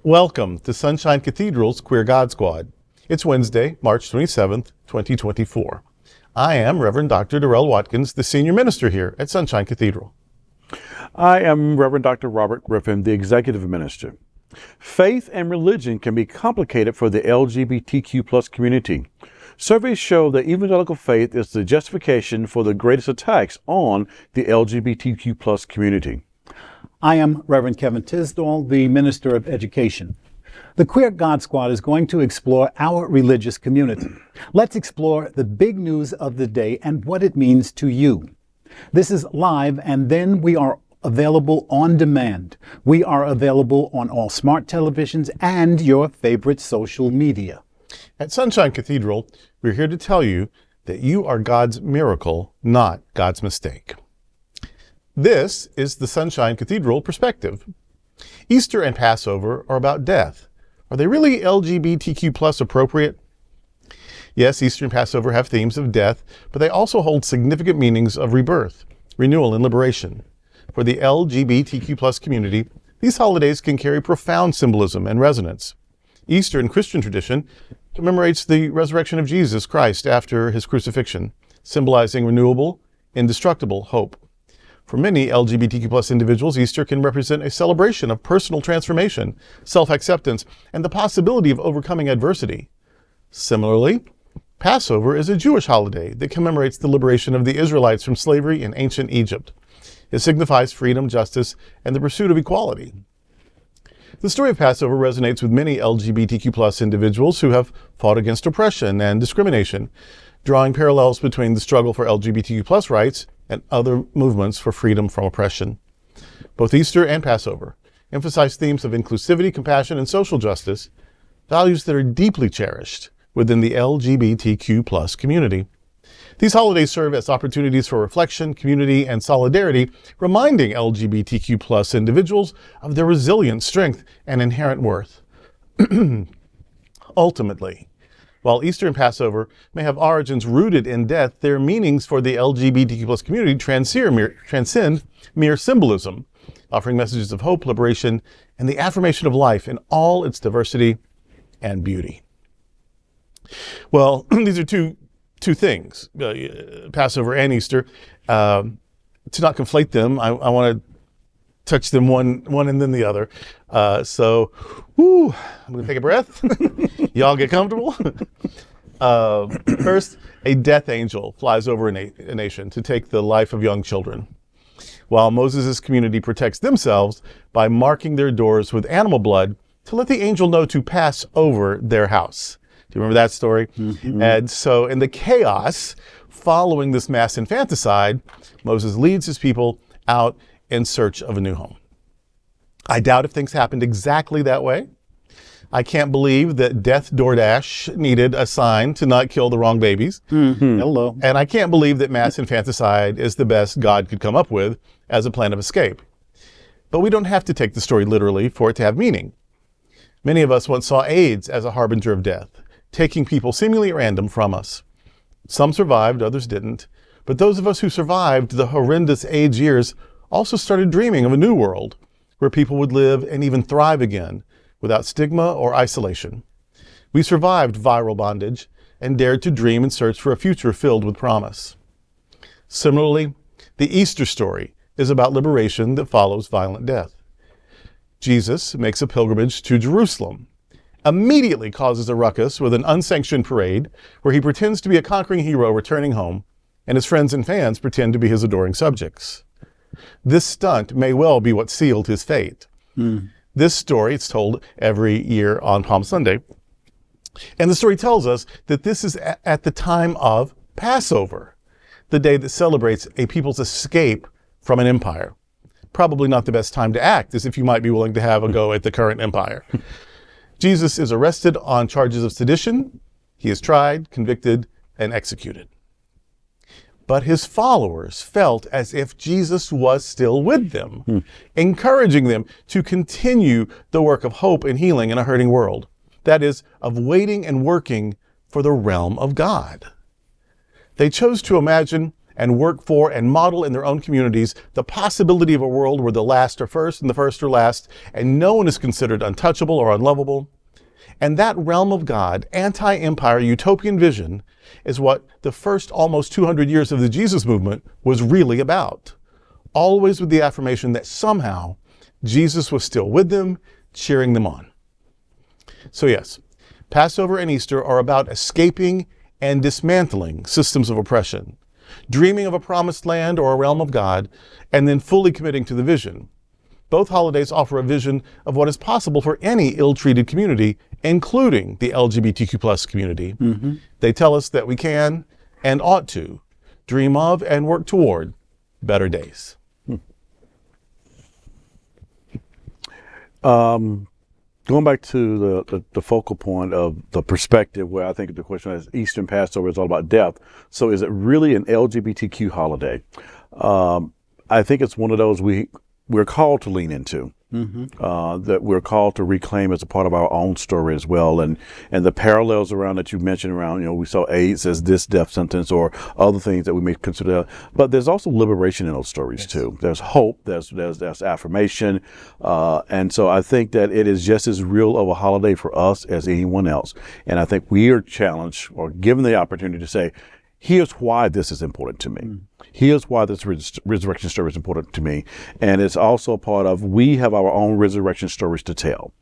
Welcome to Sunshine Cathedral's Queer God Squad. It's Wednesday, March 27th, 2024. I am Reverend Dr. Darrell Watkins, the senior minister here at Sunshine Cathedral. I am Reverend Dr. Robert Griffin, the executive minister. Faith and religion can be complicated for the LGBTQ plus community. Surveys show that evangelical faith is the justification for the greatest attacks on the LGBTQ plus community. I am Reverend Kevin Tisdall, the Minister of Education. The Queer God Squad is going to explore our religious community. Let's explore the big news of the day and what it means to you. This is live, and then we are available on demand. We are available on all smart televisions and your favorite social media. At Sunshine Cathedral, we're here to tell you that you are God's miracle, not God's mistake. This is the Sunshine Cathedral perspective. Easter and Passover are about death. Are they really LGBTQ plus appropriate? Yes, Easter and Passover have themes of death, but they also hold significant meanings of rebirth, renewal, and liberation. For the LGBTQ plus community, these holidays can carry profound symbolism and resonance. Easter in Christian tradition commemorates the resurrection of Jesus Christ after his crucifixion, symbolizing renewable, indestructible hope. For many LGBTQ plus individuals, Easter can represent a celebration of personal transformation, self-acceptance, and the possibility of overcoming adversity. Similarly, Passover is a Jewish holiday that commemorates the liberation of the Israelites from slavery in ancient Egypt. It signifies freedom, justice, and the pursuit of equality. The story of Passover resonates with many LGBTQ plus individuals who have fought against oppression and discrimination, drawing parallels between the struggle for LGBTQ plus rights and other movements for freedom from oppression. Both Easter and Passover emphasize themes of inclusivity, compassion, and social justice, values that are deeply cherished within the LGBTQ plus community. These holidays serve as opportunities for reflection, community, and solidarity, reminding LGBTQ plus individuals of their resilience, strength, and inherent worth. Ultimately, while Easter and Passover may have origins rooted in death, their meanings for the LGBTQ plus community transcend mere symbolism, offering messages of hope, liberation, and the affirmation of life in all its diversity and beauty. Well, these are two things, Passover and Easter. To not conflate them, I want to touch them one and then the other. I'm going to take a breath. Y'all get comfortable. First, a death angel flies over a nation to take the life of young children, while Moses' community protects themselves by marking their doors with animal blood to let the angel know to pass over their house. Do you remember that story? Mm-hmm. And so in the chaos following this mass infanticide, Moses leads his people out in search of a new home. I doubt if things happened exactly that way. I can't believe that Death DoorDash needed a sign to not kill the wrong babies. Mm-hmm. Hello. And I can't believe that mass infanticide is the best God could come up with as a plan of escape. But we don't have to take the story literally for it to have meaning. Many of us once saw AIDS as a harbinger of death, taking people seemingly at random from us. Some survived, others didn't. But those of us who survived the horrendous AIDS years also started dreaming of a new world where people would live and even thrive again without stigma or isolation. We survived viral bondage and dared to dream and search for a future filled with promise. Similarly, the Easter story is about liberation that follows violent death. Jesus makes a pilgrimage to Jerusalem, immediately causes a ruckus with an unsanctioned parade where he pretends to be a conquering hero returning home, and his friends and fans pretend to be his adoring subjects. This stunt may well be what sealed his fate. This story, it's told every year on Palm Sunday, and the story tells us that this is at the time of Passover, the day that celebrates a people's escape from an empire. Probably not the best time to act, as if you might be willing to have a go at the current empire. Jesus is arrested on charges of sedition. He is tried, convicted, and executed. But his followers felt as if Jesus was still with them, encouraging them to continue the work of hope and healing in a hurting world. That is, of waiting and working for the realm of God. They chose to imagine and work for and model in their own communities the possibility of a world where the last are first and the first are last, and no one is considered untouchable or unlovable. And that realm of God, anti-empire, utopian vision is what the first almost 200 years of the Jesus movement was really about. Always with the affirmation that somehow Jesus was still with them, cheering them on. So yes, Passover and Easter are about escaping and dismantling systems of oppression, dreaming of a promised land or a realm of God, and then fully committing to the vision. Both holidays offer a vision of what is possible for any ill-treated community, including the LGBTQ+ community. They tell us that we can and ought to dream of and work toward better days. Going back to the focal point of the perspective, where I think the question is Easter and Passover is all about death. So is it really an LGBTQ holiday? I think it's one of those we're called to lean into, that we're called to reclaim as a part of our own story as well. And the parallels around that you mentioned around, we saw AIDS as this death sentence or other things that we may consider. But there's also liberation in those stories too. There's hope, there's affirmation. And so I think that it is just as real of a holiday for us as anyone else. And I think we are challenged or given the opportunity to say, here's why this is important to me. Here's why this resurrection story is important to me. And it's also a part of, we have our own resurrection stories to tell.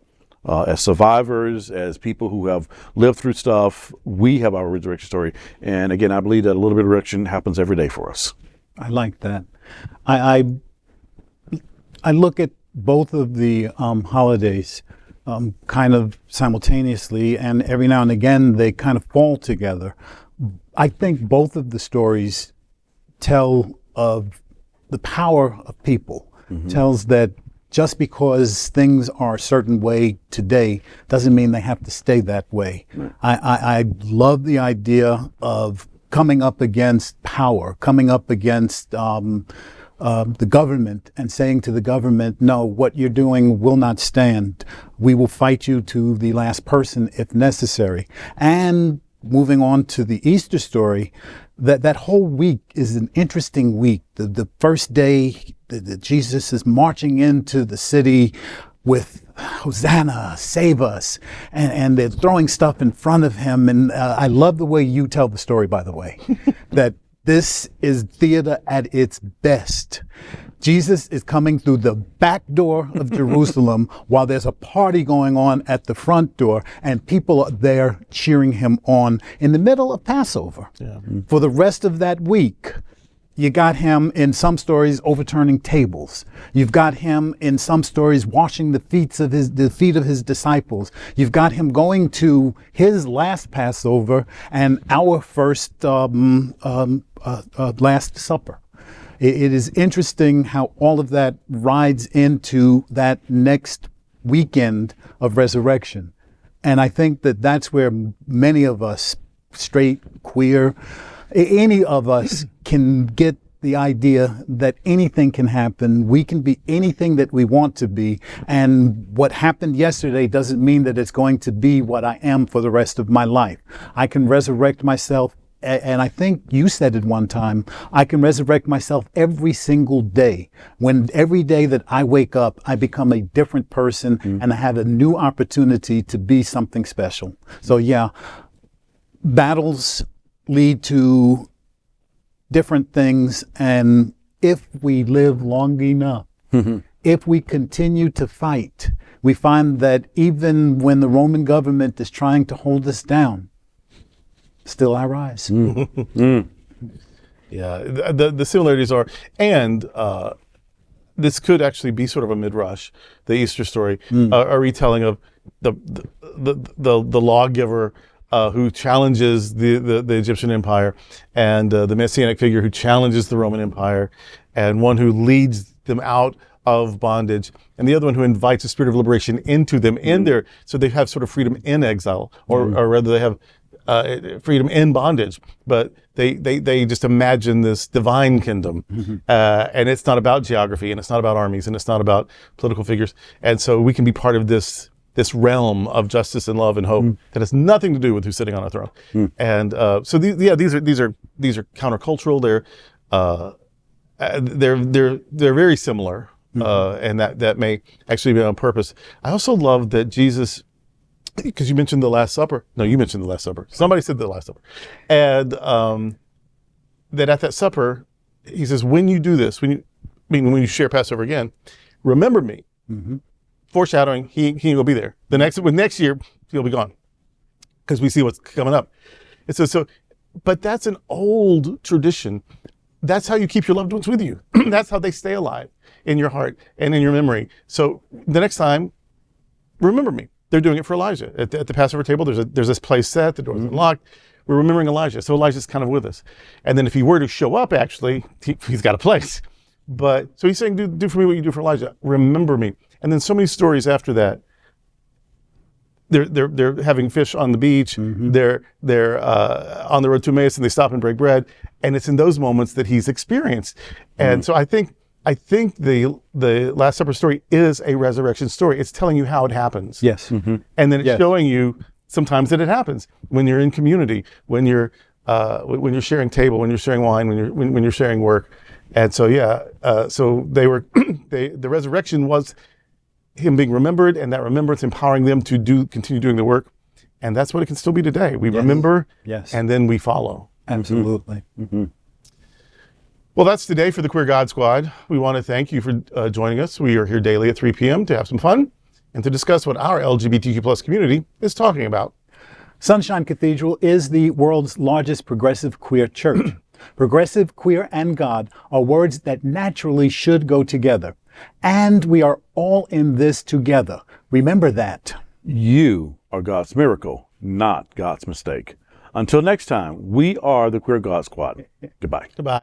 As survivors, as people who have lived through stuff, we have our resurrection story. And again, I believe that a little bit of resurrection happens every day for us. I like that. I look at both of the holidays kind of simultaneously, and every now and again they kind of fall together. I think both of the stories tell of the power of people, tells that just because things are a certain way today doesn't mean they have to stay that way. Right. I love the idea of coming up against power, coming up against the government and saying to the government, no, what you're doing will not stand. We will fight you to the last person if necessary. And moving on to the Easter story, that whole week is an interesting week. The first day that Jesus is marching into the city with Hosanna, save us, and they're throwing stuff in front of him. And I love the way you tell the story, by the way, that this is theater at its best. Jesus is coming through the back door of Jerusalem while there's a party going on at the front door, and people are there cheering him on in the middle of Passover. Yeah. For the rest of that week, you got him in some stories overturning tables. You've got him in some stories washing the feet of his disciples. You've got him going to his last Passover and our first Last Supper. It is interesting how all of that rides into that next weekend of resurrection. And I think that that's where many of us, straight, queer, any of us can get the idea that anything can happen. We can be anything that we want to be. And what happened yesterday doesn't mean that it's going to be what I am for the rest of my life. I can resurrect myself. And I think you said it one time, I can resurrect myself every single day. When every day that I wake up, I become a different person and I have a new opportunity to be something special. So yeah, battles lead to different things. And if we live long enough, if we continue to fight, we find that even when the Roman government is trying to hold us down, still I rise. Yeah, the similarities are, and this could actually be sort of a mid-rush, the Easter story, a retelling of the lawgiver who challenges the Egyptian empire, and the messianic figure who challenges the Roman Empire, and one who leads them out of bondage, and the other one who invites a spirit of liberation into them in their, so they have sort of freedom in exile, or rather they have freedom in bondage, but they just imagine this divine kingdom, and it's not about geography, and it's not about armies, and it's not about political figures, and so we can be part of this realm of justice and love and hope that has nothing to do with who's sitting on a throne. And so these are countercultural. they're very similar, and that may actually be on purpose. I also love that Jesus, because you mentioned the Last Supper. No, you mentioned the Last Supper. Somebody said the Last Supper, and that at that supper, he says, when you do this, when you share Passover again, remember me. Foreshadowing, he will be there. Next year, he'll be gone, because we see what's coming up. And so, but that's an old tradition. That's how you keep your loved ones with you. That's how they stay alive in your heart and in your memory. So the next time, remember me. They're doing it for Elijah. At the Passover table, there's this place set, the door's unlocked. We're remembering Elijah. So Elijah's kind of with us. And then if he were to show up, actually, he's got a place. But so he's saying, do for me what you do for Elijah. Remember me. And then so many stories after that. They're having fish on the beach. They're on the road to Emmaus, and they stop and break bread. And it's in those moments that he's experienced. And so I think the Last Supper story is a resurrection story. It's telling you how it happens. Yes. And then it's showing you sometimes that it happens when you're in community, when you're sharing table, when you're sharing wine, when you're sharing work. And so so they were the resurrection was him being remembered, and that remembrance empowering them to continue doing the work. And that's what it can still be today. We remember, and then we follow. Absolutely. Well, that's today for the Queer God Squad. We want to thank you for joining us. We are here daily at 3 p.m. to have some fun and to discuss what our LGBTQ plus community is talking about. Sunshine Cathedral is the world's largest progressive queer church. Progressive, queer, and God are words that naturally should go together. And we are all in this together. Remember that. You are God's miracle, not God's mistake. Until next time, we are the Queer God Squad. Goodbye. Goodbye.